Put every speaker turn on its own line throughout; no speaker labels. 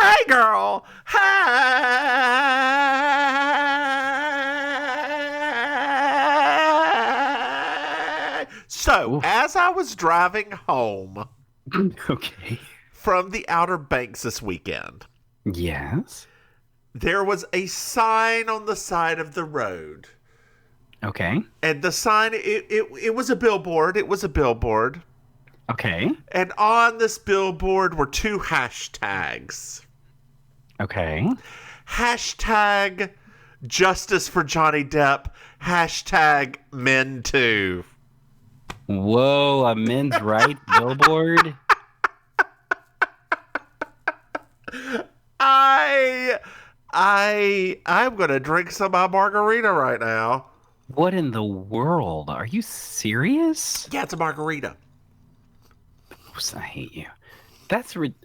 Hey, girl. Hey. So,
Oof.
as I was driving home
Okay.
from the Outer Banks this weekend,
Yes.
there was a sign on the side of the road.
Okay.
And the sign, it was a billboard. It was a billboard.
Okay.
And on this billboard were two hashtags.
Okay.
Hashtag justice for Johnny Depp. Hashtag men too.
Whoa, a men's right billboard?
I I'm gonna drink some of my margarita right now.
What in the world? Are you serious?
Yeah, it's a margarita.
Oops, I hate you.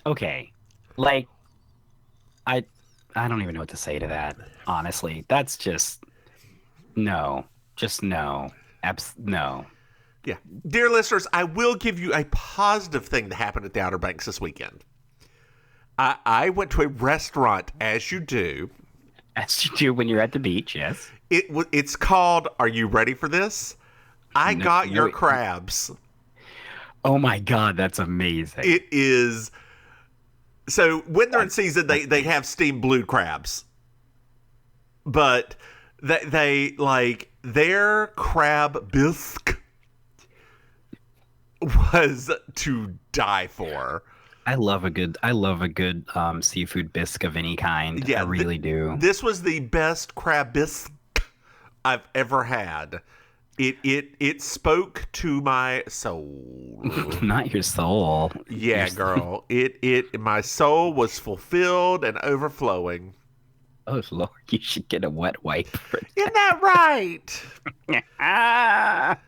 Okay. Like I I don't even know what to say to that. Honestly, that's just no. Just no. No.
Yeah. Dear listeners, I will give you a positive thing that happened at the Outer Banks this weekend. I went to a restaurant, as you do.
As you do when you're at the beach, yes.
It's called, are you ready for this? I
No,
got your
no.
crabs.
Oh my God, that's amazing.
It is. So when they're in season,
That's
they have steamed blue crabs. But they like their crab bisque was to die for.
I love a good seafood bisque of any kind. I
Yeah,
really do.
this was the best crab bisque I've ever had. It spoke to my soul.
Not your soul.
Yeah, girl. It my soul was fulfilled and overflowing.
Oh Lord, you should get a wet wipe for
Isn't that right?
that. Ah,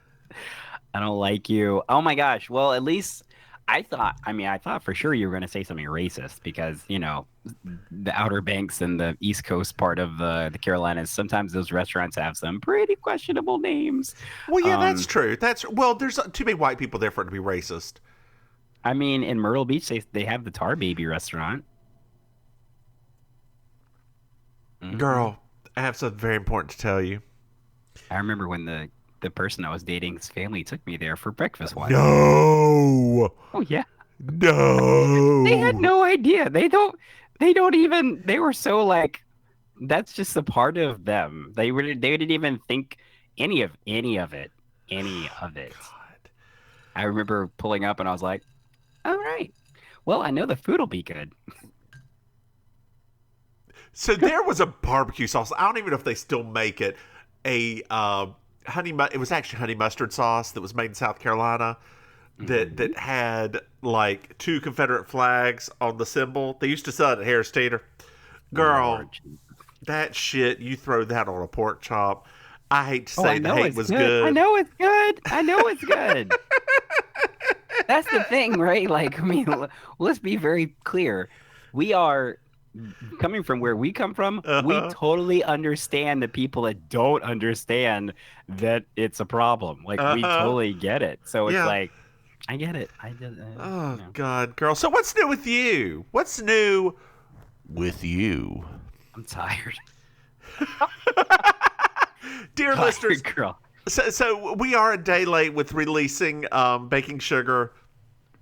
I don't like you. Oh my gosh. Well, at least I thought for sure you were going to say something racist because, the Outer Banks and the East Coast part of the Carolinas, sometimes those restaurants have some pretty questionable names.
Well, yeah, that's
Um,
true. There's too many white people there for it to be racist.
I mean, in Myrtle Beach, they have the Tar Baby restaurant. Hmm.
Girl, I have something very important to tell you.
I remember when the person I was dating's family took me there for breakfast once.
No.
Oh yeah, they had
No.
no idea. They don't even. They were so like, that's just a part of them. They didn't even think any of it, any of it.
God.
I remember pulling up and I was like, all right, well, I know the food will be good.
So there was a barbecue sauce. I don't even know if they still make it. A it was actually honey mustard sauce that was made in South Carolina that
Hmm.
had like two Confederate flags on the symbol. They used to sell it at Harris Teeter. Girl,
Lord Jesus.
that shit, you throw that on a pork chop. I hate to
Oh, I
say the
know
hate
it's
was
good. I
good.
know it's good. I know it's good. That's the thing, right? Like, I mean, let's be very clear. We are coming from where we come from. We
Uh-huh.
totally understand the people that don't understand that it's a problem. Like, we
Uh-huh.
totally get it. So it's
Yeah.
like, I get it. I just,
Oh God, girl. So what's new with you? What's new with you?
I'm tired.
Dear listeners,
Tired girl.
so we are a day late with releasing Baking Sugar.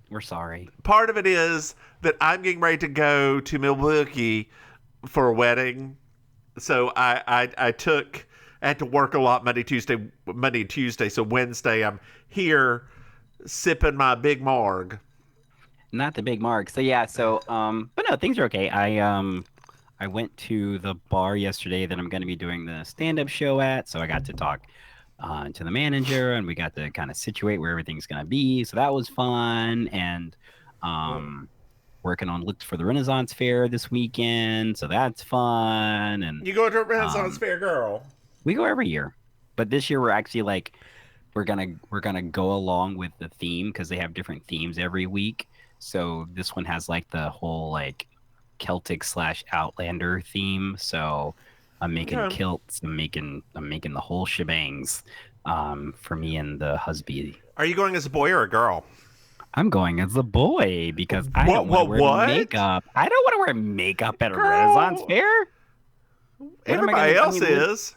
We're sorry.
Part of it is that I'm getting ready to go to Milwaukee for a wedding. So I had to work a lot Monday, Tuesday. So Wednesday I'm here sipping my big marg.
Not the big mark. So yeah, but no, things are okay. I went to the bar yesterday that I'm going to be doing the stand-up show at, so I got to talk to the manager, and we got to kind of situate where everything's going to be. So that was fun, and um, working on looks for the Renaissance Fair this weekend, so that's fun. And
You going to a Renaissance
um,
fair, girl?
we go every year, but this year we're actually like we're gonna go along with the theme because they have different themes every week. So this one has like the whole like Celtic slash Outlander theme. So I'm making
Okay.
kilts. I'm making the whole shebangs for me and the husband.
Are you going as a boy or a girl?
I'm going as a boy because I don't want to wear
What?
makeup. I don't want to wear makeup at a Renaissance
Girl,
fair. What am I
everybody
gonna? I
else
mean,
is.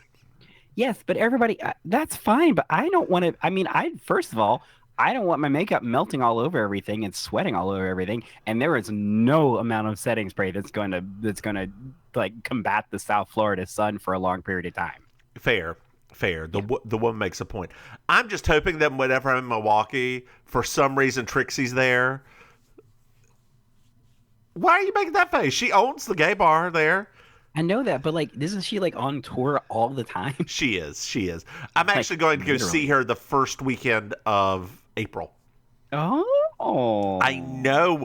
yes, but everybody, that's fine. But I don't want to. I mean, first of all, I don't want my makeup melting all over everything and sweating all over everything. And there is no amount of setting spray that's gonna like combat the South Florida sun for a long period of time.
Fair, fair.
Yeah.
The woman makes a point. I'm just hoping that whenever I'm in Milwaukee, for some reason Trixie's there. Why are you making that face? She owns the gay bar there.
I know that, but like, isn't she like on tour all the time?
She is. She is. I'm
Like,
actually going to go see
literally.
her the first weekend of April. I
Oh,
know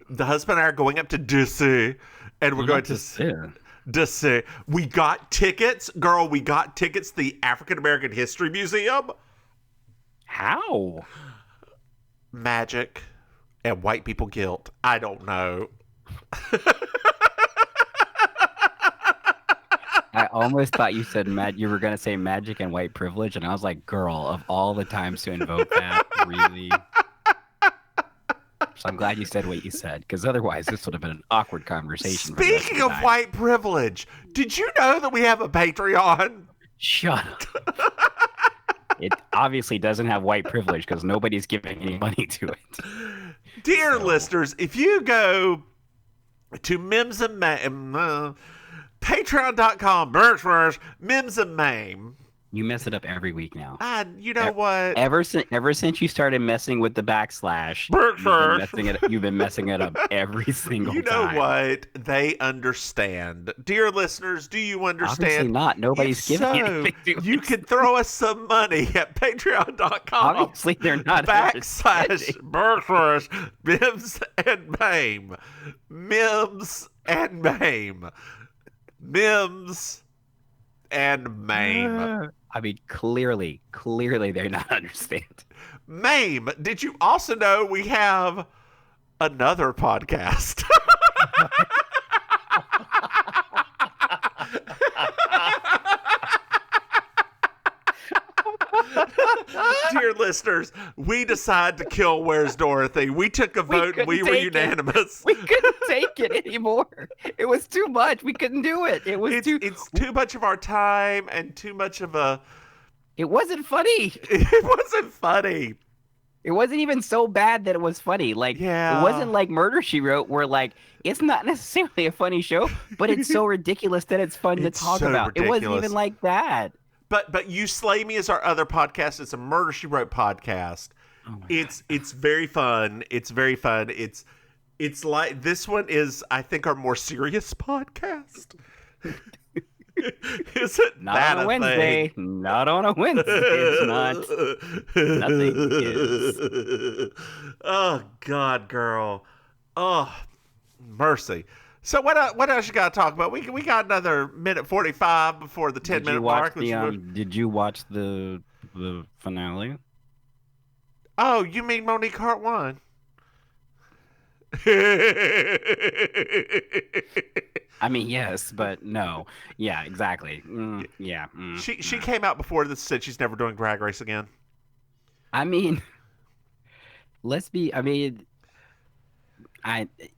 the husband and I are going up to DC, and we're
well,
going
not
to
just there.
DC. We got tickets, girl. We got tickets to the African American History Museum.
How?
Magic and white people guilt. I don't know.
I almost thought you said you were gonna say magic and white privilege, and I was like, girl, of all the times to invoke that, really? So I'm glad you said what you said, because otherwise this would have been an awkward conversation for the rest of
Speaking
the
of
time.
white privilege, did you know that we have a Patreon?
Shut up. It obviously doesn't have white privilege because nobody's giving any money to it.
Dear
So-
listeners, if you go to Mims and Maim, patreon.com, Mims and Maim,
You mess it up every week now.
you know what?
Ever since you started messing with the backslash, you've been messing it up every single
You know
time.
what? They understand. Dear listeners, do you
Obviously
understand?
not. Nobody's
If
giving
so,
anything to
you
us.
can throw us some money at patreon.com.
Obviously, they're not
Backslash Burgers, Mims and Maim. Mims and Maim. Mims and Maim.
I mean, clearly, they're not understanding.
Maim, did you also know we have another podcast? Dear listeners, we decided to kill Where's Dorothy. We took a vote and we were unanimous.
We couldn't take it anymore. It was too much. We couldn't do it. It was
It's too much of our time and too much of a.
It wasn't funny.
It wasn't funny.
It wasn't even so bad that it was funny. Like,
Yeah.
It wasn't like Murder, She Wrote, where like it's not necessarily a funny show, but it's so ridiculous that it's fun to
It's
talk
so
about. It wasn't
ridiculous.
even like that.
But You Slay Me is our other podcast. It's a Murder She Wrote podcast.
Oh my
It's very fun. It's very fun. It's like this one is, I think, our more serious podcast. Isn't
Not
that
on a
a
Wednesday.
thing?
Not on a Wednesday. It's not. Nothing is.
Oh God, girl. Oh, mercy. So what else you got to talk about? We got another minute 45 before the 10-minute mark.
Did you watch the finale?
Oh, you mean Monique Hart won?
I mean, yes, but no. Yeah, exactly. Yeah.
She came out before this, said she's never doing Drag Race again.
I mean, I mean,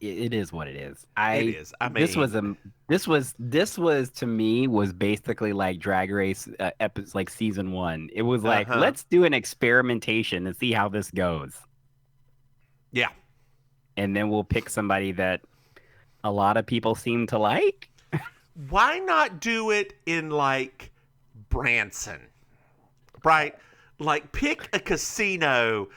it is what it is.
It is. I mean,
this was to me was basically like Drag Race like season 1. It was like, let's do an experimentation and see how this goes.
Yeah.
And then we'll pick somebody that a lot of people seem to like.
Why not do it in like Branson? Right? Like pick a casino.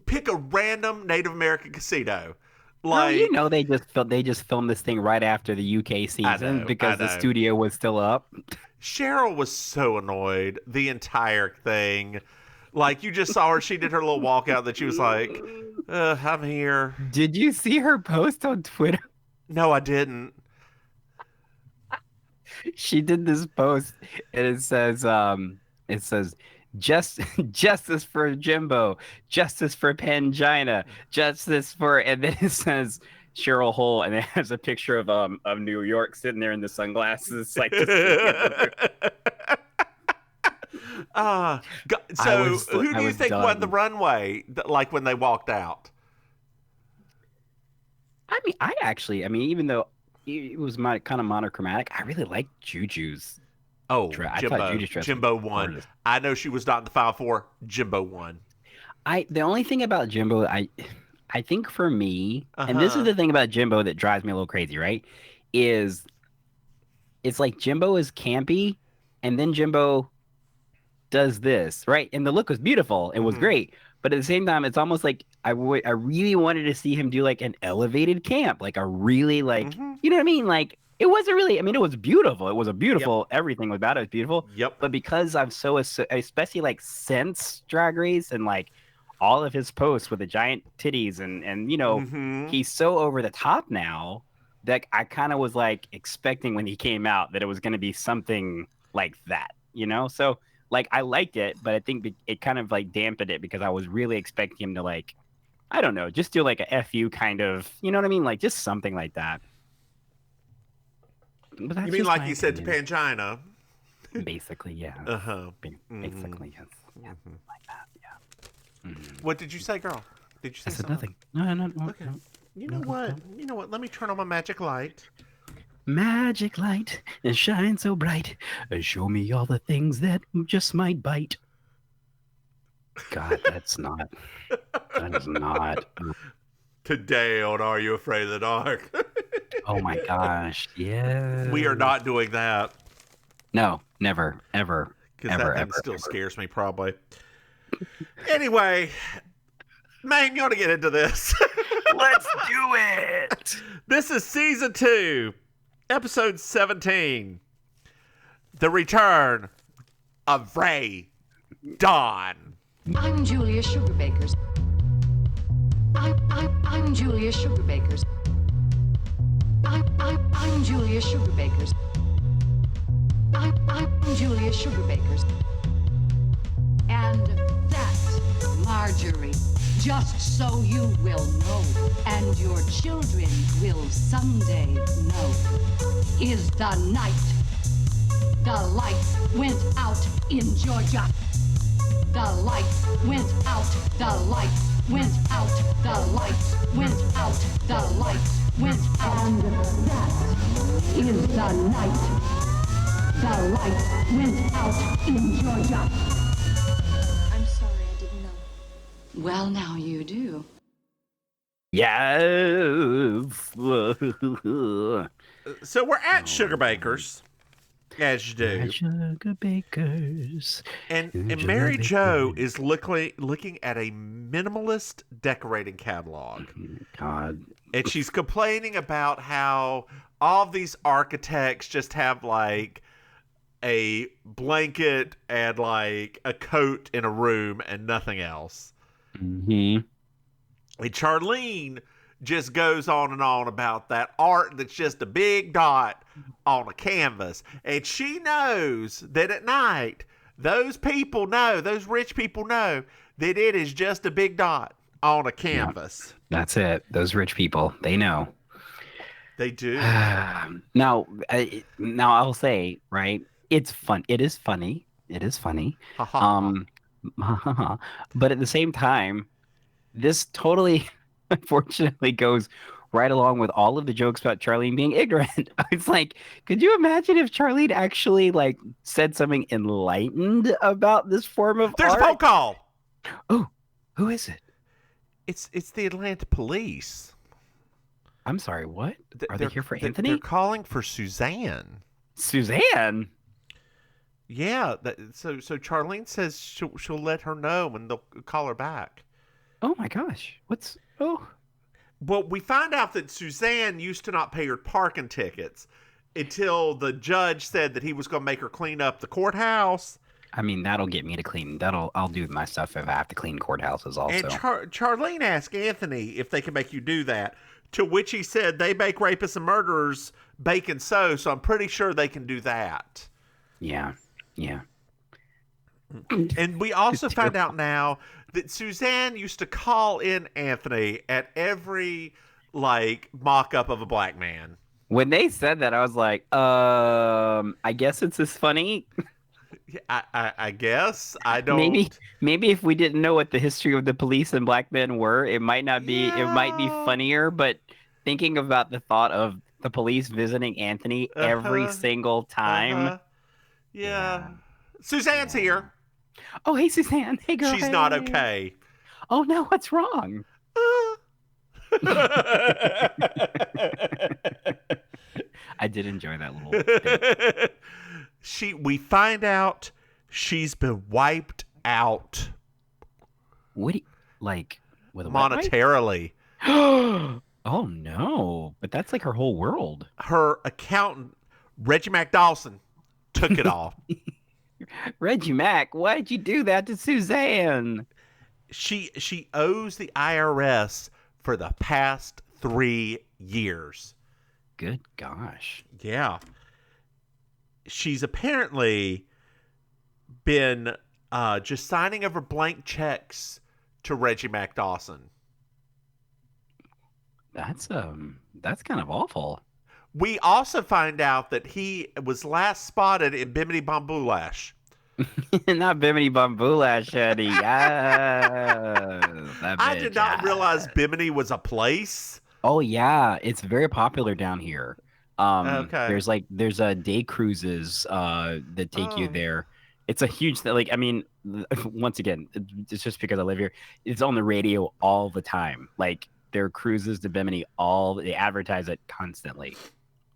Pick a random Native American casino. Like
They just filmed this thing right after the UK season because the studio was still up.
Cheryl was so annoyed the entire thing. Like you just saw her, she did her little walkout that she was like, I'm here.
Did you see her post on Twitter?
No, I didn't.
She did this post and it says justice for Jimbo, justice for Pangina, justice for, and then it says Cheryl Hole, and it has a picture of New York sitting there in the sunglasses, like
So who do
I
you
was
think won the
done.
runway? Like when they walked out?
I mean, even though it was my kind of monochromatic, I really liked Juju's
Oh,
dress. I thought
Jimbo.
Juju's dress was
Jimbo won.
gorgeous.
I know she was not in the Final Four. Jimbo won.
The only thing about Jimbo, I think for me,
Uh
and this is
huh.
the thing about Jimbo that drives me a little crazy, right? Is it's like Jimbo is campy, and then Jimbo does this, right? And the look was beautiful. It was
Mm-hmm.
great. But at the same time, it's almost like I really wanted to see him do like an elevated camp, like a really like,
Mm-hmm.
you know what I mean? Like it wasn't really, I mean, it was beautiful. It was a
Yep.
beautiful, everything about it was beautiful.
Yep.
But because I'm so, especially like since Drag Race and like all of his posts with the giant titties and
Mm-hmm.
he's so over the top now that I kind of was like expecting when he came out that it was going to be something like that. So like I liked it, but I think it kind of like dampened it because I was really expecting him to like, I don't know, just do like a FU kind of, you know what I mean? Like just something like that. But
You
that's
mean
just
like
my
you said to
opinion.
Pangina?
Basically, yes.
Uh huh.
Basically, yes. Yeah, like that. Yeah.
What did you say, girl? Did you
I
say
said
something?
nothing. No, no, no,
Okay.
no,
You know
no, no,
what?
no.
You know what? Let me turn on my magic light.
Magic light and shine so bright. Show me all the things that just might bite. God, that's not. That is not.
Today on Are You Afraid of the Dark?
Oh my gosh.
We are
Yes.
not doing that
No, never, ever,
because
ever,
that thing
ever,
still
ever.
scares me, probably. Anyway, man, you ought to get into this.
Let's do it.
This is season 2, episode 17, The Return of Ray Dawn.
I'm Julia Sugarbakers. I'm Julia Sugarbakers. I'm Julia Sugarbakers. I'm Julia Sugarbakers. And that's Marjorie. Just so you will know, and your children will someday know, is the night the light went out in Georgia. The light went out, the light went out, the light went out, the light went out. And that is the night the light went out in Georgia.
I'm sorry, I didn't know.
Well, now you do.
Yes.
So we're at Sugar Bakers, as you do.
Sugar bakers.
And
Sugar
Mary Jo
bakers.
is looking at a minimalist decorating catalog.
God.
And she's complaining about how all of these architects just have like a blanket and like a coat in a room and nothing else.
Mm-hmm.
And Charlene just goes on and on about that art that's just a big dot on a canvas. And she knows that at night, those rich people know that it is just a big dot on a canvas.
That's it. Those rich people, they know.
They do.
Now, I'll say, right? It's fun. It is funny. It is funny.
Ha ha ha.
But at the same time, this totally, unfortunately, goes right along with all of the jokes about Charlene being ignorant. It's like, could you imagine if Charlene actually like said something enlightened about this form of
There's
art?
a phone call.
Oh, who is it?
It's the Atlanta police.
I'm sorry, what? Are they here for
They're
Anthony?
calling for Suzanne.
Suzanne?
Yeah. So Charlene says she'll let her know and they'll call her back.
Oh my gosh. Oh.
Well, we find out that Suzanne used to not pay her parking tickets until the judge said that he was going to make her clean up the courthouse.
I mean, that'll get me to clean. I'll do my stuff if I have to clean courthouses also.
And Charlene asked Anthony if they can make you do that, to which he said they make rapists and murderers bake and sew, so I'm pretty sure they can do that.
Yeah.
And we also find out now that Suzanne used to call in Anthony at every like mock-up of a black man.
When they said that, I was like, I guess it's as funny.
I guess I
Maybe
don't.
maybe if we didn't know what the history of the police and black men were, it might not be. It might be
Yeah.
funnier. But thinking about the thought of the police visiting Anthony every
Uh-huh.
single time.
Uh-huh. Yeah.
Yeah.
Suzanne's
Yeah.
here.
Oh, hey, Suzanne. Hey, girl.
She's not
Hey.
okay.
Oh no, what's wrong? I did enjoy that little bit.
We find out she's been wiped out
What? Like with a wet wipe?
monetarily.
Oh no! But that's like her whole world.
Her accountant, Reggie McDawson, took it all.
Reggie Mack, why'd you do that to Suzanne?
She owes the IRS for the past 3 years.
Good gosh.
Yeah. She's apparently been just signing over blank checks to Reggie McDawson.
That's kind of awful.
We also find out that he was last spotted in Bimini Bombulash.
Not Bimini Bambulash, Eddie.
I did not realize Bimini was a place.
Oh yeah, it's very popular down here.
Okay.
There's day cruises that take you
Oh.
there. It's a huge like I mean, once again, it's just because I live here. It's on the radio all the time. Like there are cruises to Bimini they advertise it constantly.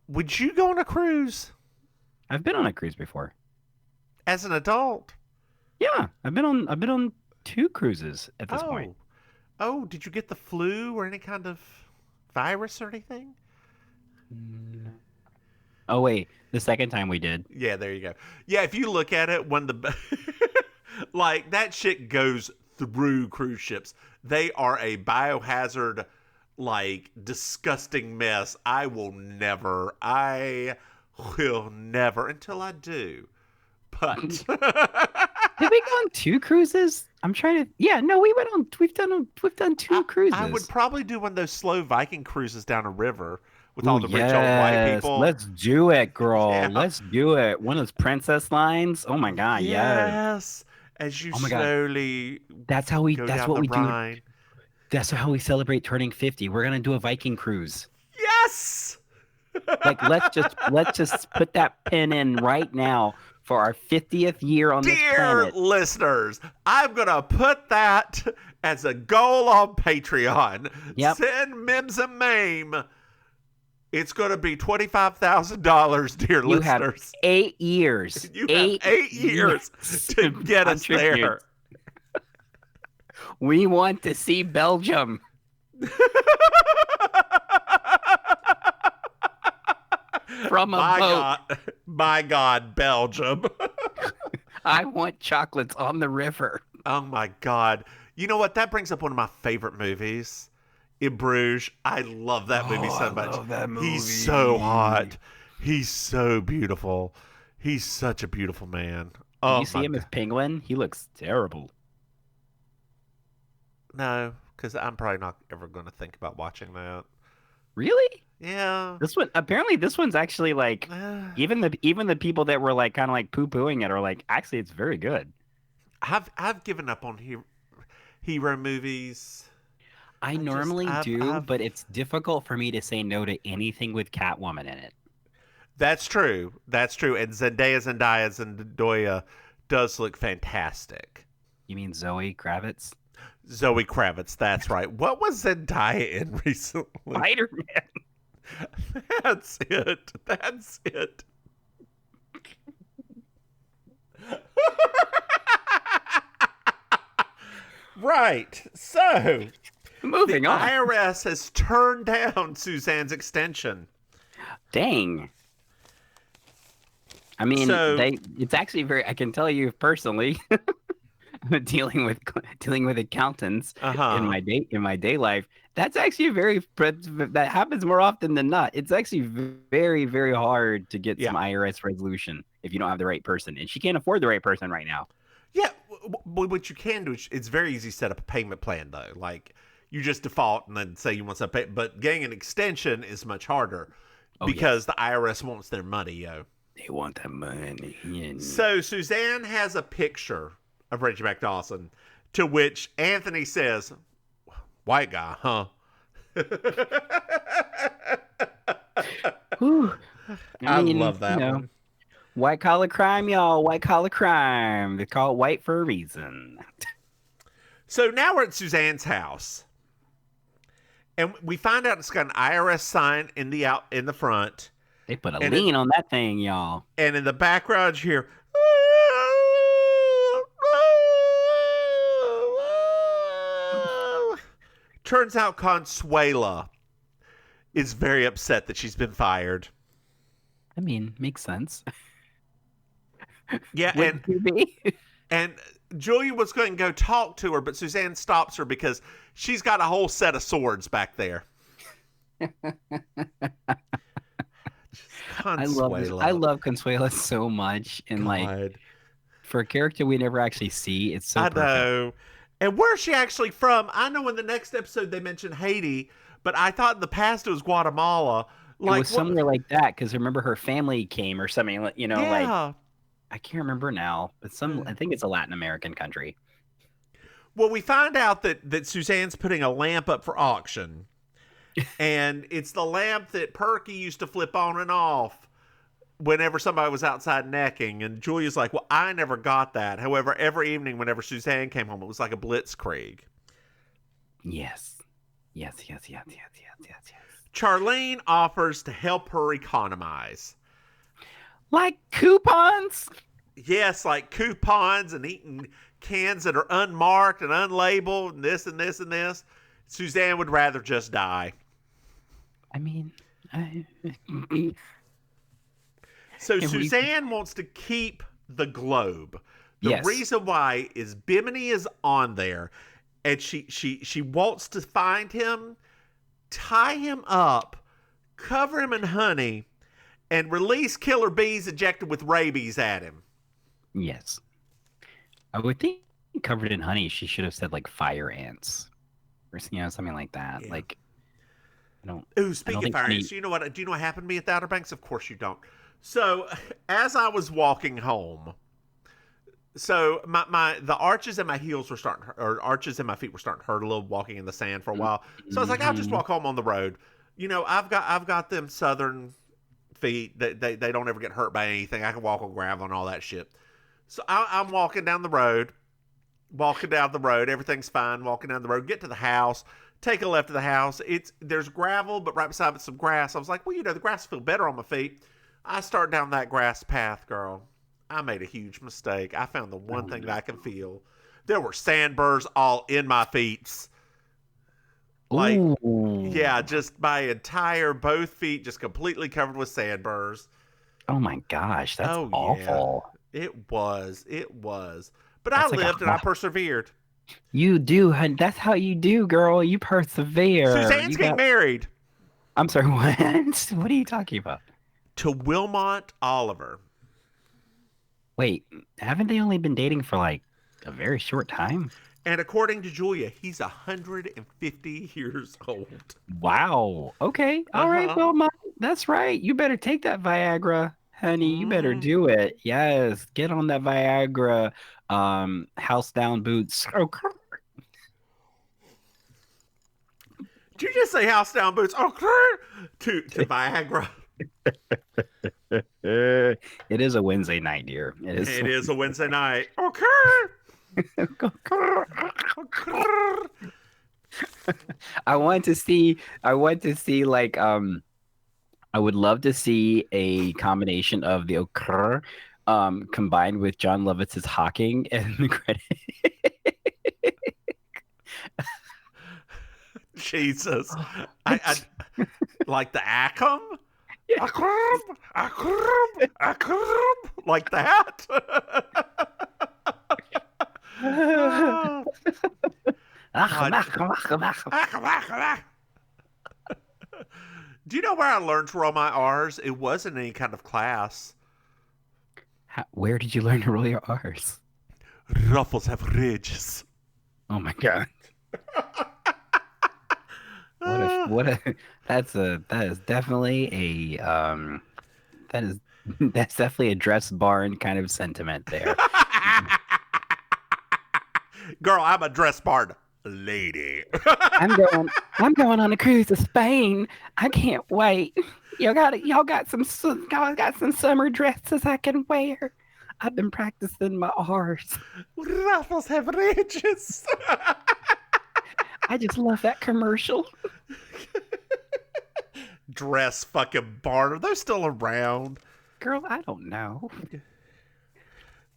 Would you go on a cruise
I've been on a cruise before.
as an adult?
Yeah, I've been on 2 cruises at this point.
Oh, did you get the flu or any kind of virus or anything?
Oh wait, the second time we did.
Yeah, there you go. Yeah, if you look at it, when the like that shit goes through cruise ships, they are a biohazard, like disgusting mess. I will never until I do. But
Did we go on 2 cruises? I'm trying to. Yeah, no, we've done 2 cruises.
I would probably do one of those slow Viking cruises down a river with all the rich old white people.
Let's do it, girl.
Yeah.
Let's do it. One of those princess lines. Oh my god, yes.
Yes. As you
Oh my God.
slowly
That's how we.
go
That's
down
what
the
we
Rhine.
do. That's how we celebrate turning 50. We're gonna do a Viking cruise.
Yes.
Like let's just put that pin in right now for our 50th year on this
Dear
planet.
listeners, I'm going to put that as a goal on Patreon.
Yep.
Send Mims and Maim. It's going to be $25,000, dear
You have
listeners.
8 years.
You have 8 years to get us
contribute.
there.
We want to see Belgium. From a boat.
My God, Belgium.
I want chocolates on the river.
Oh my God. You know what? That brings up one of my favorite movies. In Bruges. I love that movie so much.
love that
He's so hot. He's so beautiful. He's such a beautiful man. Oh,
You see him as Penguin? He looks terrible.
No, because I'm probably not ever going to think about watching that.
Really?
Yeah.
This one's actually like even the people that were like kind of like poo-pooing it are like actually it's very good.
I've given up on hero movies.
I normally do, but it's difficult for me to say no to anything with Catwoman in it.
That's true. That's true. And Zendaya does look fantastic.
You mean Zoe Kravitz?
Zoe Kravitz, that's right. What was Zendaya in recently?
Spider-Man.
That's it. That's it. Right. So,
Moving
the
on.
IRS has turned down Suzanne's extension.
Dang. I mean,
So-
it's actually very. I can tell you personally, dealing with accountants
Uh-huh.
in my day life. That's actually that happens more often than not. It's actually very, very hard to get some IRS resolution if you don't have the right person, and she can't afford the right person right now.
Yeah, what you can do is it's very easy to set up a payment plan though. Like you just default and then say you want to pay, but getting an extension is much harder because the IRS wants their money, yo.
They want that money. And
So Suzanne has a picture of Reggie McDawson, to which Anthony says, "White guy, huh?"
whew,
I
mean,
love that one.
white collar crime, y'all. White collar crime. They call it white for a reason.
So now we're at Suzanne's house, and we find out it's got an IRS sign in the front,
They put a
And
lien on that thing, y'all.
and in the background you hear. Turns out Consuela is very upset that she's been fired.
I mean, makes sense.
Yeah,
Wouldn't you be?
and Julia was going to go talk to her, but Suzanne stops her because she's got a whole set of swords back there.
I love Consuela so much, and like
God.
for a character we never actually see, it's so
I
perfect.
know. And where's she actually from? I know in the next episode they mentioned Haiti, but I thought in the past it was Guatemala.
It was somewhere like that because remember her family came or something. Like
yeah.
I can't remember now, but I think it's a Latin American country.
Well, we find out that Suzanne's putting a lamp up for auction. And it's the lamp that Perky used to flip on and off whenever somebody was outside necking. And Julia's like, well, I never got that. However, every evening whenever Suzanne came home, it was like a blitzkrieg.
Yes.
Charlene offers to help her economize.
Like coupons?
Yes, like coupons and eating cans that are unmarked and unlabeled and this and this and this. Suzanne would rather just die.
I mean,
So Suzanne wants to keep the globe. The reason why is Bimini is on there, and she wants to find him, tie him up, cover him in honey, and release killer bees injected with rabies at him.
Yes. I would think covered in honey, she should have said like fire ants. Or something like that. Yeah. Like
speaking of fire ants, do you know what happened to me at the Outer Banks? Of course you don't. So as I was walking home, so the arches in my heels were arches in my feet were starting to hurt a little walking in the sand for a while. So I was like, I'll just walk home on the road. I've got them southern feet that they don't ever get hurt by anything. I can walk on gravel and all that shit. So I'm walking down the road. Everything's fine. Walking down the road, get to the house, take a left of the house. There's gravel, but right beside it's some grass. I was like, well, the grass will feel better on my feet. I start down that grass path, girl. I made a huge mistake. I found the one thing that I can feel. There were sandburrs all in my feet. Like, yeah, just my both feet just completely covered with sandburrs.
Oh my gosh, that's awful.
Yeah. It was. But I lived and I persevered.
You do. That's how you do, girl. You persevere.
Suzanne's getting married.
I'm sorry, what? What are you talking about?
To Wilmot Oliver.
Wait, haven't they only been dating for like a very short time?
And according to Julia, he's 150 years old.
Wow. Okay. All right, Wilmot. That's right. You better take that Viagra. Honey, you better do it. Yes, get on that Viagra. House down boots.
Did you just say house down boots? To Viagra.
It is a Wednesday night, dear.
It is a Wednesday night.
I want to see like I would love to see a combination of the occur combined with John Lovitz's hawking and the credit.
Jesus. I like the Acum? Yeah. Acrum, like that? Do you know where I learned to roll my R's? It wasn't any kind of class.
Where did you learn to roll your R's?
Ruffles have ridges.
Oh my god. That is definitely That's definitely a dress barn kind of sentiment there.
Girl, I'm a dress barn lady.
I'm going on a cruise to Spain. I can't wait. Y'all got some summer dresses I can wear. I've been practicing my R's.
Ruffles have ridges.
I just love that commercial.
Dress fucking barn. Are those still around?
Girl, I don't know.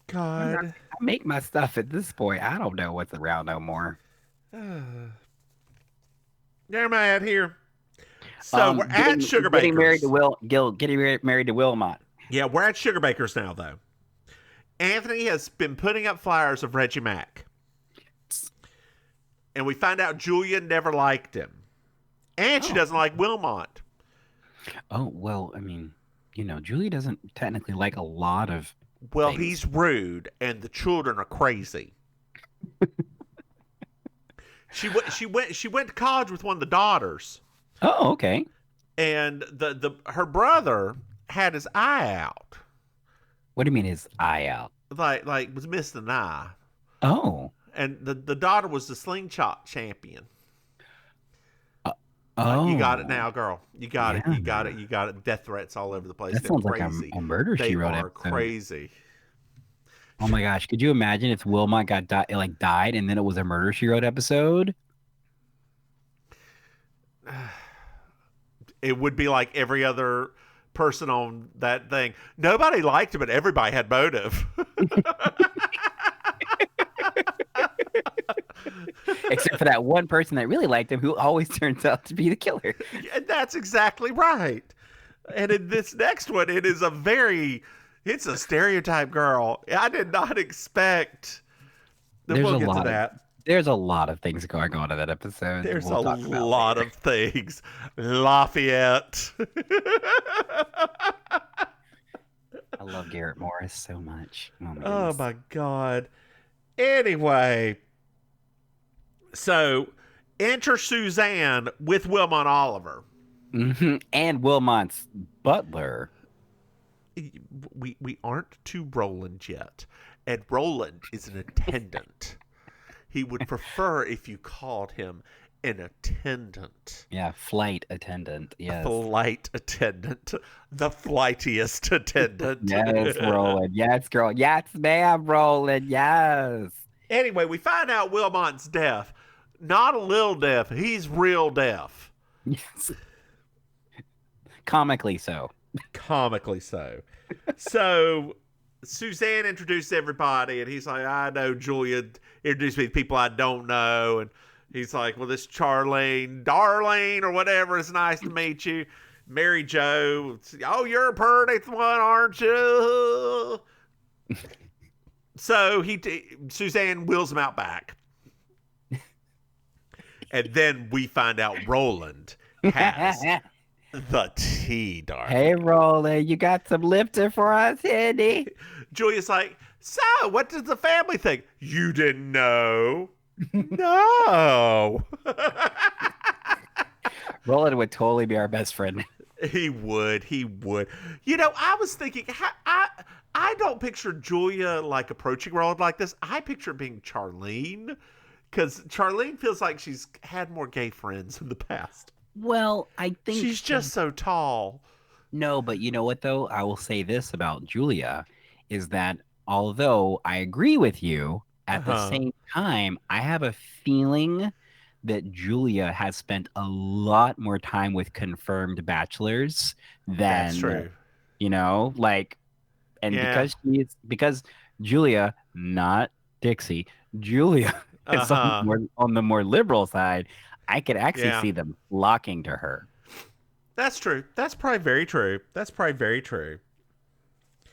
God.
I make my stuff at this point. I don't know what's around no more.
Where am I at here? So we're at Sugar
Getting married
Bakers.
to getting married to Wilmot.
Yeah, we're at Sugar Bakers now, though. Anthony has been putting up flyers of Reggie Mack. And we find out Julia never liked him. And she doesn't like Wilmot.
Oh, well, I mean, Julie doesn't technically like a lot of
Well,
things.
he's rude, and the children are crazy. She went to college with one of the daughters,
Oh, okay.
and her brother had his eye out,
What do you mean his eye out?
like was missing an eye,
Oh.
and the daughter was the slingshot champion.
Oh.
You got it now, girl. You got it.
Yeah.
You got it. You got it. Death threats all over the place.
That
They're
sounds like
crazy.
a murder
They
she wrote
are
episode.
crazy.
Oh my gosh, could you imagine if Wilmot died and then it was a murder she wrote episode?
It would be like every other person on that thing. Nobody liked him, but everybody had motive.
Except for that one person that really liked him who always turns out to be the killer.
And that's exactly right. And in this next one, it's a stereotype girl. I did not expect that.
There's
We'll
a
get to
lot of-
that.
There's a lot of things going on in that episode. that
There's
we'll
a
talk about
lot
later.
of things. Lafayette.
I love Garrett Morris so much. Oh my
Oh
goodness.
my God. Anyway, so enter Suzanne with Wilmot Oliver.
Mhm. And Wilmot's butler.
We aren't to Roland yet. And Roland is an attendant. He would prefer if you called him an attendant.
Yeah, flight attendant. Yes.
Flight attendant. The flightiest attendant.
Yes, Roland. Yes, girl. Yes, ma'am, Roland. Yes.
Anyway, we find out Wilmot's deaf. Not a little deaf. He's real deaf.
Yes. Comically so.
Comically so. So Suzanne introduced everybody, and he's like, I know Julia introduced me to people I don't know. And he's like, well, this Darlene, or whatever, it's nice to meet you. Mary Jo, oh, you're a pretty one, aren't you? So Suzanne wheels him out back. And then we find out Roland has the tea, darling.
Hey, Roland, you got some Lipton for us, Andy?
Julia's like, so what does the family think? You didn't know? No.
Roland would totally be our best friend.
He would. I was thinking, I don't picture Julia like approaching Roland like this. I picture it being Charlene, because Charlene feels like she's had more gay friends in the past.
Well, I think
She's just so tall.
No, but you know what, though? I will say this about Julia is that although I agree with you, at the same time, I have a feeling that Julia has spent a lot more time with confirmed bachelors than,
That's true. Yeah.
because Julia, not Dixie, Julia is on the more liberal side, I could actually see them flocking to her.
That's true. That's probably very true.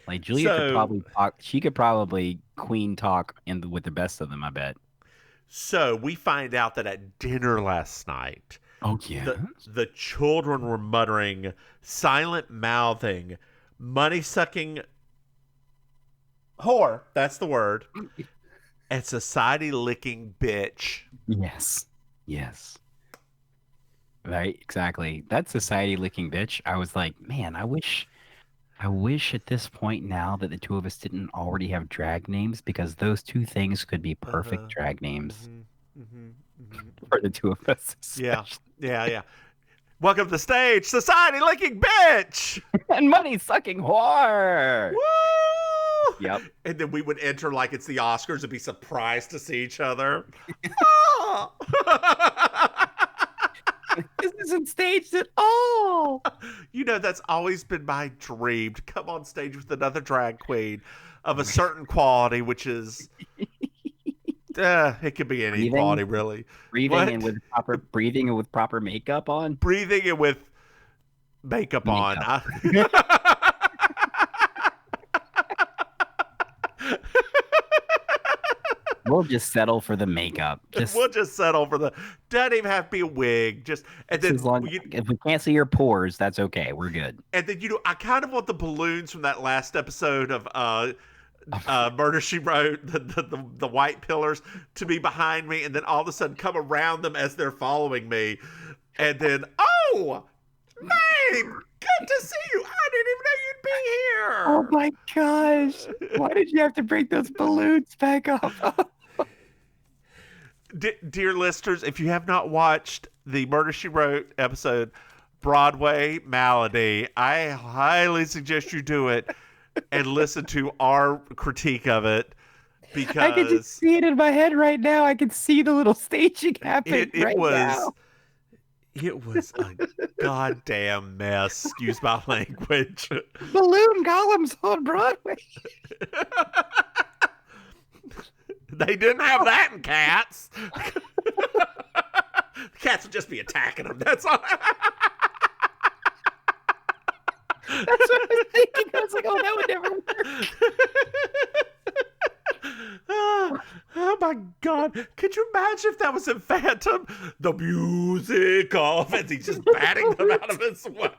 Like Julia could probably talk. She could probably queen talk with the best of them, I bet.
So we find out that at dinner last night,
Oh yeah.
the children were muttering, silent mouthing, money sucking whore. That's the word. And society licking bitch.
Yes. Yes. Right. Exactly. That society licking bitch. I was like, man, I wish I wish at this point now that the two of us didn't already have drag names, because those two things could be perfect drag names for the two of us.
Yeah. Welcome to the stage, society licking bitch.
And money sucking whore.
Woo!
Yep.
And then we would enter like it's the Oscars and be surprised to see each other. Oh!
This isn't staged at all.
You know, that's always been my dream, to come on stage with another drag queen of a certain quality, which is it could be any quality, really.
Breathing and with proper makeup on.
Breathing and with makeup on.
We'll just settle for the makeup.
We'll just settle for doesn't even have to be a wig. And then
if we can't see your pores, that's okay. We're good.
And then I kind of want the balloons from that last episode of Murder, She Wrote, the white pillars, to be behind me, and then all of a sudden come around them as they're following me, and then Maim, good to see you. I didn't even know you'd be here.
Oh my gosh! Why did you have to break those balloons back up?
Dear listeners, if you have not watched the Murder, She Wrote episode, Broadway Malady, I highly suggest you do it and listen to our critique of it, because
I can just see it in my head right now. I can see the little staging happening now.
It was a goddamn mess. Excuse my language.
Balloon golems on Broadway.
They didn't have that in Cats. Cats would just be attacking them. That's all.
That's what I was thinking. I was like, oh, that would never work.
Oh my God. Could you imagine if that was in Phantom? The music off as he's just batting them out of his way.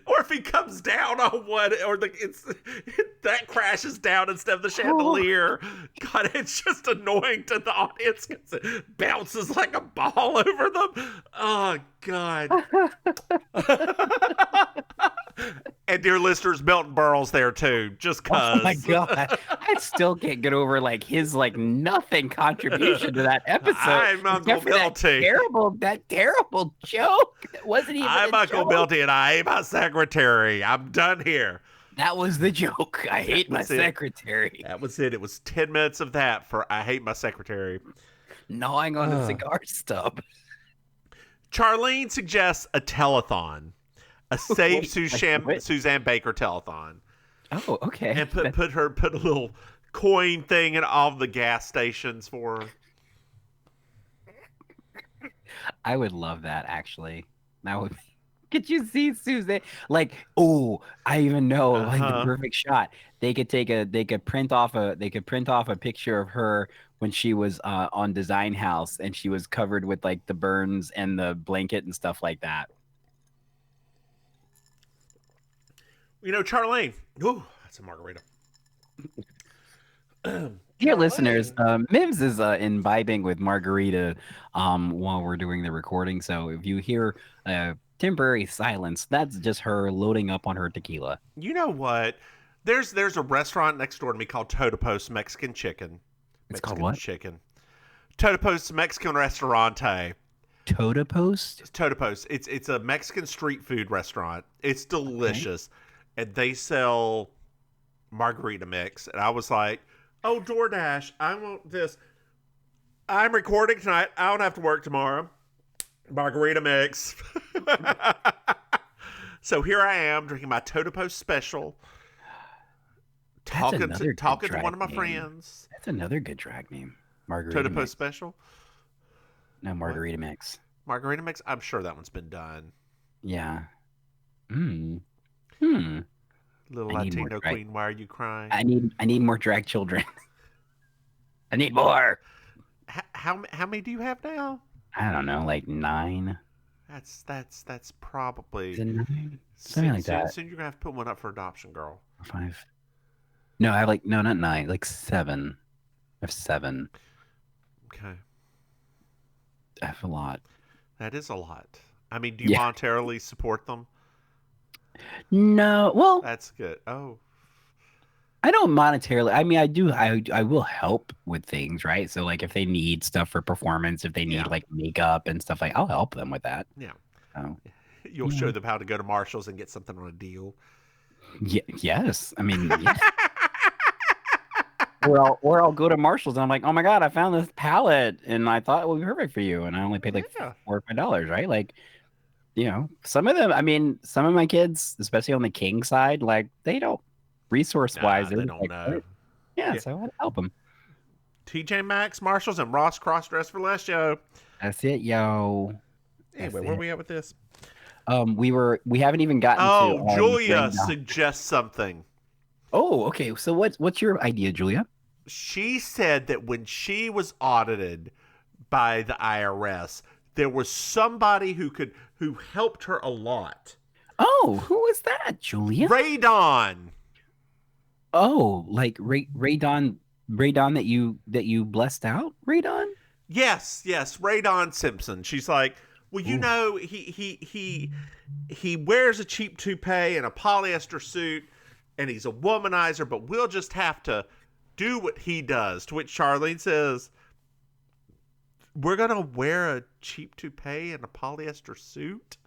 Or if he comes down on one, or that crashes down instead of the chandelier. God, it's just annoying to the audience because it bounces like a ball over them. Oh, God. And dear listeners, Milton Berle's there too, just cause.
Oh my God. I still can't get over his nothing contribution to that episode.
I'm Uncle Milty.
That terrible joke. It wasn't even
I'm Uncle Milty and I ain't my secretary. I'm done here.
That was the joke. I hate my secretary.
That was it. It was 10 minutes of that for I hate my secretary.
Gnawing on the cigar stub.
Charlene suggests a telethon. A Save Suzanne Baker telethon.
Oh, okay.
And put a little coin thing in all the gas stations for her.
I would love that, actually. That would. Could you see Suzanne? I even know the perfect shot. They could print off a picture of her when she was on Design House and she was covered with the burns and the blanket and stuff like that.
Charlene. Ooh, that's a margarita.
Dear listeners, Mims is imbibing with margarita while we're doing the recording. So if you hear temporary silence, that's just her loading up on her tequila.
You know what? There's a restaurant next door to me called Totopos Mexican Chicken.
It's called what?
Chicken. Totopos Mexican Restaurante.
Totopos?
Totopos. It's a Mexican street food restaurant. It's delicious. Okay. And they sell margarita mix. And I was like, oh, DoorDash, I want this. I'm recording tonight. I don't have to work tomorrow. Margarita mix. So here I am drinking my Totopos special. Talking to one of my friends.
That's another good drag name. Margarita
Totopos
mix.
special?
No, margarita mix.
Margarita mix? I'm sure that one's been done.
Yeah.
Little Latino queen, why are you crying?
I need more drag children. I need more.
How many do you have now?
I don't know, 9.
That's probably
Is it 9? Something like that.
Soon you're gonna have to put one up for adoption, girl.
5. No, I have no, not 9, 7. I have 7.
Okay.
I have a lot.
That is a lot. I mean, do you monetarily support them?
No, well,
That's good. Oh,
I don't monetarily. I mean, I do. I will help with things, right? So like if they need stuff for performance, if they need
yeah,
like makeup and stuff like, I'll help them with that.
yeah.
Oh,
You'll
yeah.
show them how to go to Marshalls and get something on a deal.
Yes. I mean, yes. Or I'll go to Marshalls and I'm like, oh my God, I found this palette and I thought it would be perfect for you. And I only paid like
Yeah.
$4 or $5, right? Like, some of them, I mean, some of my kids, especially on the king side, like they don't resource wise.
Nah, they don't know.
Yeah,
Yeah.
so I'd help them.
TJ Maxx, Marshalls, and Ross Cross Dress for Less, yo.
That's it, yo.
Anyway,
That's
where
it.
we at with this?
We haven't even gotten
Oh,
to
Julia suggests something.
Oh, okay. So what's your idea, Julia?
She said that when she was audited by the IRS, there was somebody who helped her a lot.
Oh, who is that, Julia?
Ray Don.
Oh, like Ray Don that you blessed out, Ray Don?
Yes, Ray Don Simpson. She's like, well, you
Ooh.
know, he wears a cheap toupee and a polyester suit, and he's a womanizer, but we'll just have to do what he does. To which Charlene says, we're gonna wear a cheap toupee and a polyester suit?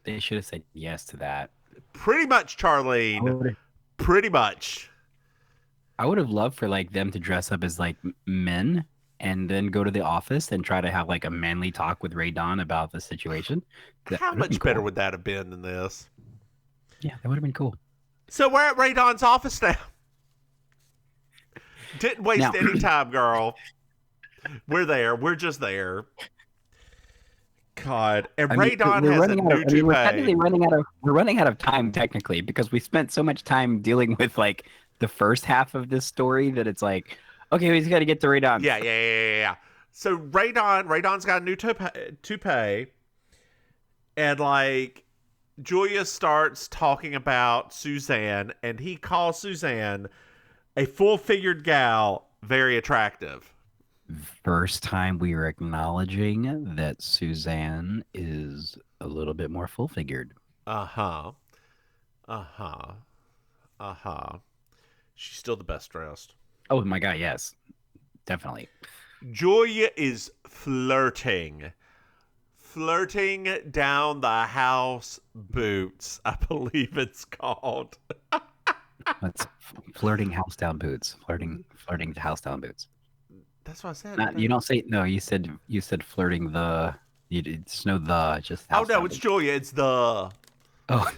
They should have said yes to that.
Pretty much, Charlene. Pretty much.
I would have loved for like them to dress up as like men and then go to the office and try to have like a manly talk with Ray Don about the situation.
How much better would that have been than this?
Yeah, that would have been cool.
So we're at Ray Don's office now. Didn't waste any time, girl. We're there. We're just there. God. And Ray Don has a new toupee.
We're running out of time technically because we spent so much time dealing with like the first half of this story that it's like, okay, we just got to get to Ray Don.
Yeah. So Ray Don's got a new toupee, and like Julia starts talking about Suzanne, and he calls Suzanne a full-figured gal, very attractive.
First time we are acknowledging that Suzanne is a little bit more full-figured.
She's still the best dressed.
Oh my God, yes. Definitely.
Julia is flirting down the house boots, I believe it's called.
That's flirting house down boots. Flirting to house down boots.
That's what I said.
You don't say no. You said flirting the. It's no the. Just.
Oh no, it's Julia. It's the.
Oh.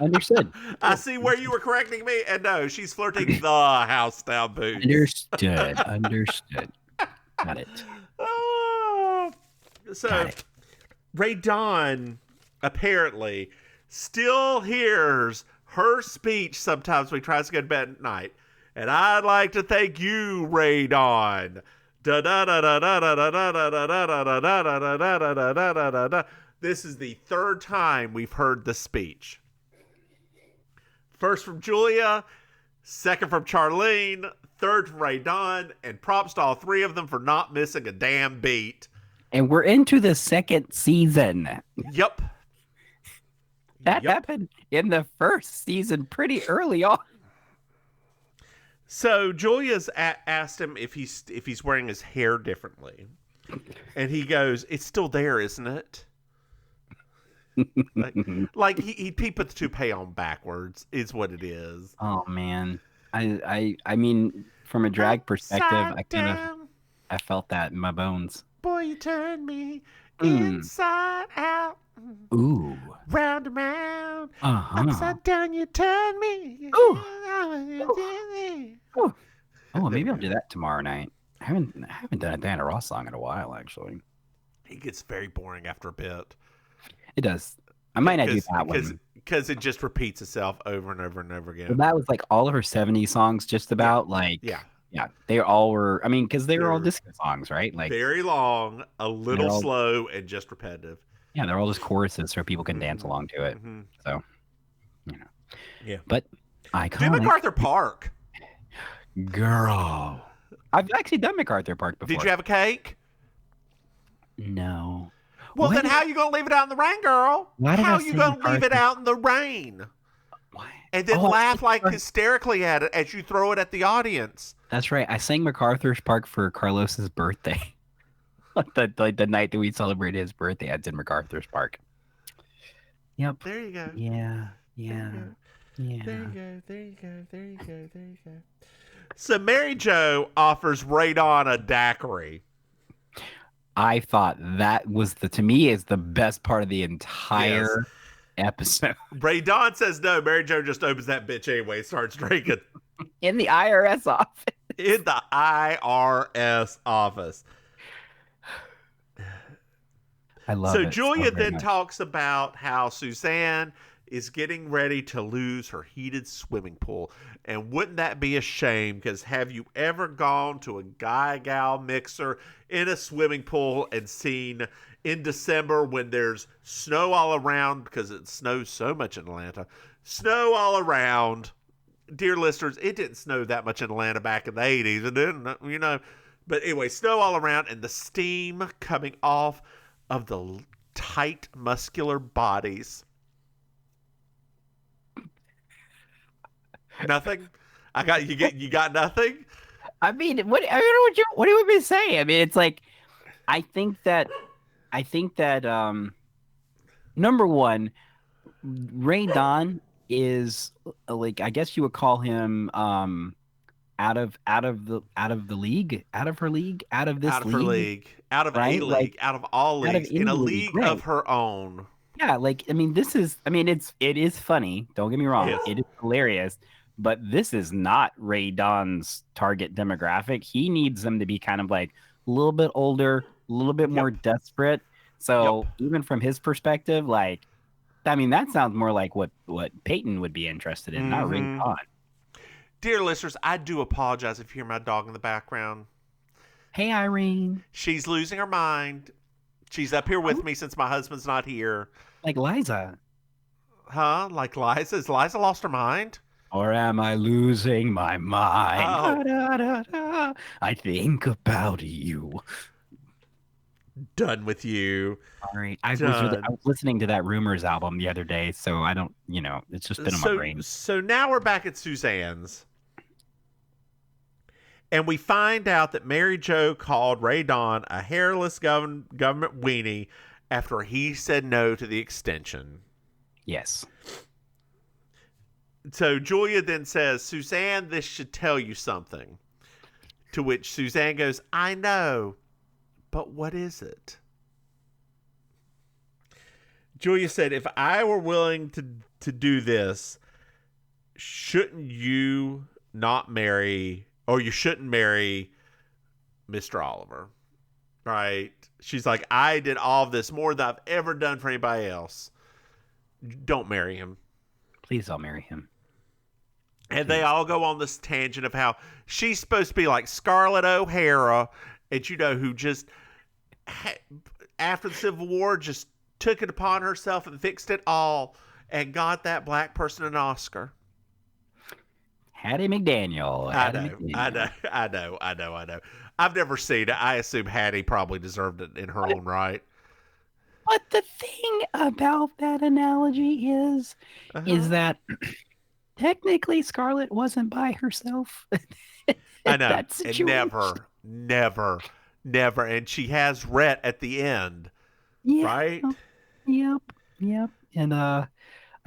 Understood.
I see where you were correcting me, and no, she's flirting the house down boots.
Understood. Got it.
So,
Got it.
Ray Don apparently still hears her speech sometimes when he tries to go to bed at night. And I'd like to thank you, Ray Don. This is the third time we've heard the speech. First from Julia, second from Charlene, third from Ray Don, and props to all three of them for not missing a damn beat.
And we're into the second season.
Yep.
That happened in the first season pretty early on.
So Julia's asked him if he's wearing his hair differently, and he goes, "It's still there, isn't it?" like he put the toupee on backwards is what it is.
Oh man, I mean, from a drag perspective, I felt that in my bones.
Boy, you turn me inside out.
Ooh.
Round and round.
Upside
down, you turn me.
Ooh. Oh, maybe I'll do that tomorrow night. I haven't done a Diana Ross song in a while, actually.
It gets very boring after a bit.
It does. I might not do that one.
Because it just repeats itself over and over and over again.
Well, that was like all of her 70s songs just about, Yeah, they all were, I mean, because they were all disco songs, right? Like
very long, a little slow, and just repetitive.
Yeah, they're all just choruses so people can dance along to it. Mm-hmm. So,
Yeah.
But iconic.
Do MacArthur Park.
Girl. I've actually done MacArthur Park before.
Did you have a cake?
No.
Well,
What
then how you gonna leave it out in the rain, girl?
Why did
How
I
you
say
gonna leave it
MacArthur?
out in the rain?
Why?
And then
Oh, I
laugh
sang
like
Macar-
hysterically at it as you throw it at the audience.
That's right. I sang MacArthur's Park for Carlos's birthday. the night that we celebrated his birthday, I did MacArthur's Park. Yep.
There you go.
Yeah.
There
Yeah.
you
Yeah.
There you go. There you go. There you go. There you go. So Mary Jo offers Radon a daiquiri.
I thought that was to me is the best part of the entire episode.
Radon says no. Mary Jo just opens that bitch anyway and starts drinking.
In the IRS office.
In the IRS office.
I love
So
it.
Julia
very
then
much.
talks about how Suzanne is getting ready to lose her heated swimming pool. And wouldn't that be a shame? Because have you ever gone to a guy-gal mixer in a swimming pool and seen in December when there's snow all around, because it snows so much in Atlanta, snow all around. Dear listeners, it didn't snow that much in Atlanta back in the 80s. It didn't, you know. But anyway, snow all around and the steam coming off of the tight, muscular bodies. Nothing? You got nothing?
I mean, what do you want me to say? I mean, it's like I think that number one, Ray Don is like, I guess you would call him out of the league, out of her league, out of this
Out of her league, out of
right?
a league,
Like,
out of all
out of
leagues, in
any
a
league,
league of
right.
her own.
Yeah, like I mean, it is funny. Don't get me wrong,
Yes.
it is hilarious. But this is not Ray Don's target demographic. He needs them to be kind of like a little bit older, a little bit more desperate. So even from his perspective, like, I mean, that sounds more like what Peyton would be interested in, not Ray Don.
Dear listeners, I do apologize if you hear my dog in the background.
Hey, Irene.
She's losing her mind. She's up here with me since my husband's not here.
Like Liza.
Huh? Like Liza? Has Liza lost her mind?
Or am I losing my mind?
Oh.
Da, da, da. I think about you.
Done with you.
Sorry. I
Done.
was listening to that Rumors album the other day, so I don't, it's just been in my brain.
So now we're back at Suzanne's. And we find out that Mary Jo called Ray Don a hairless government weenie after he said no to the extension.
Yes.
So Julia then says, Suzanne, this should tell you something. To which Suzanne goes, I know, but what is it? Julia said, if I were willing to do this, shouldn't you not marry, or you shouldn't marry Mr. Oliver, right? She's like, I did all of this more than I've ever done for anybody else. Don't marry him.
Please don't marry him.
And they all go on this tangent of how she's supposed to be like Scarlett O'Hara, and who just, after the Civil War, just took it upon herself and fixed it all and got that black person an Oscar.
Hattie McDaniel.
I know. I've never seen it. I assume Hattie probably deserved it in her own right.
But the thing about that analogy is that technically Scarlett wasn't by herself.
I know.
That
And
situation.
never. And she has Rhett at the end.
Yeah.
Right?
Yep. And I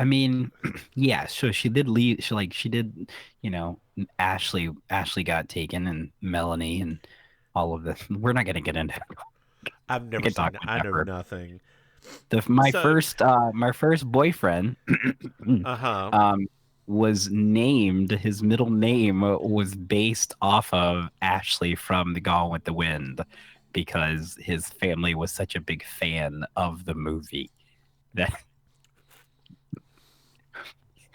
mean, yeah, so she did leave. She did, Ashley got taken, and Melanie, and all of this. We're not gonna get into it.
I've never seen it. I know nothing.
My first boyfriend was named, his middle name was based off of Ashley from The Gone with the Wind, because his family was such a big fan of the movie that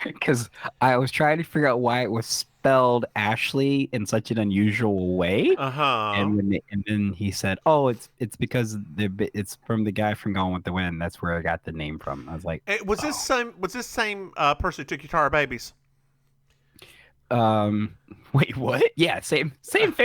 because I was trying to figure out why it was spelled Ashley in such an unusual way. And then he said, "Oh, it's because it's from the guy from Gone with the Wind. That's where I got the name from." I was like,
Was this same person who took you to our babies?
Wait, what? Yeah, same family.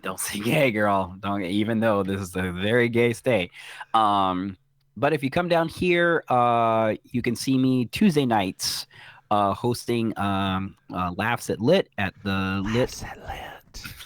Don't say gay, girl. Don't. Even though this is a very gay state. But if you come down here, you can see me Tuesday nights, hosting Laughs at Lit at the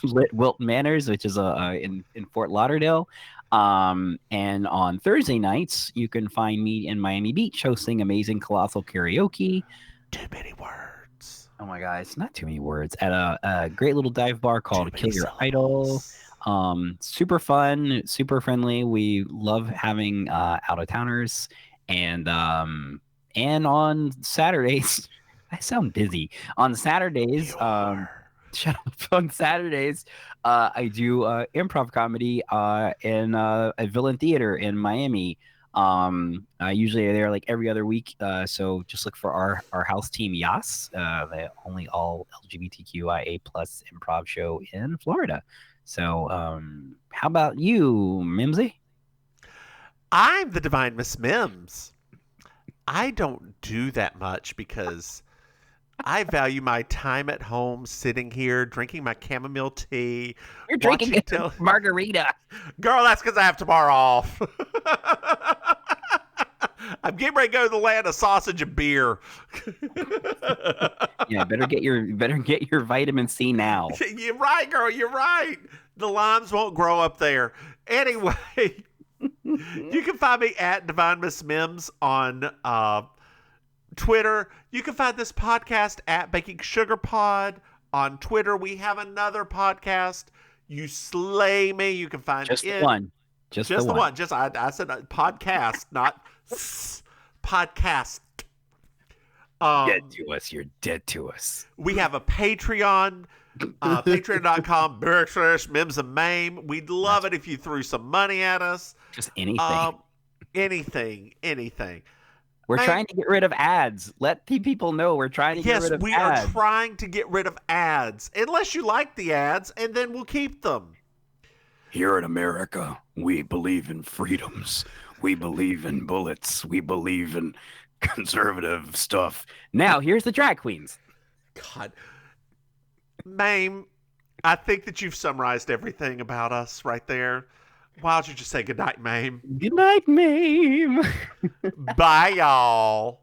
Lit Wilton Manors, which is in Fort Lauderdale. And on Thursday nights, you can find me in Miami Beach hosting Amazing Colossal Karaoke.
Too many words.
Oh my God, it's not too many words. At a great little dive bar called Kill Your
syllables.
Idol. Super fun, super friendly. We love having out of towners, and on Saturdays, I sound busy. On Saturdays, shut up. On Saturdays, I do improv comedy in a Villain Theater in Miami. Usually they're like every other week. So just look for our house team, Yas, the only all LGBTQIA plus improv show in Florida. So how about you, Mimsy?
I'm the Divine Miss Mims. I don't do that much because I value my time at home, sitting here, drinking my chamomile tea.
You're drinking margarita.
Girl, that's because I have tomorrow off. I'm getting ready to go to the land of sausage and beer.
Yeah, better get your vitamin C now.
You're right, girl. You're right. The limes won't grow up there. Anyway, you can find me at Divine Miss Mims on Twitter. You can find this podcast at Baking Sugar Pod on Twitter. We have another podcast, You Slay Me. You can find
just
it.
The one. Just the one.
Just I said podcast, not podcast.
Dead to us. You're dead to us.
We have a Patreon, patreon.com /Mims and Maim. We'd love it if you threw some money at us.
Just anything.
Anything.
We're trying to get rid of ads. Let people know we're trying to get rid of ads.
Yes, we are trying to get rid of ads. Unless you like the ads, and then we'll keep them.
Here in America, we believe in freedoms. We believe in bullets. We believe in conservative stuff. Now, here's the drag queens.
God. Maim, I think that you've summarized everything about us right there. Why don't you just say goodnight, Maim?
Good night, Maim.
Bye, y'all.